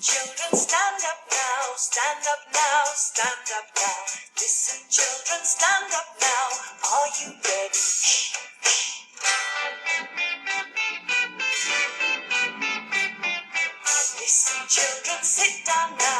Children, stand up now, stand up now, stand up now. Listen, children, stand up now. Are you ready? Listen, children, sit down now.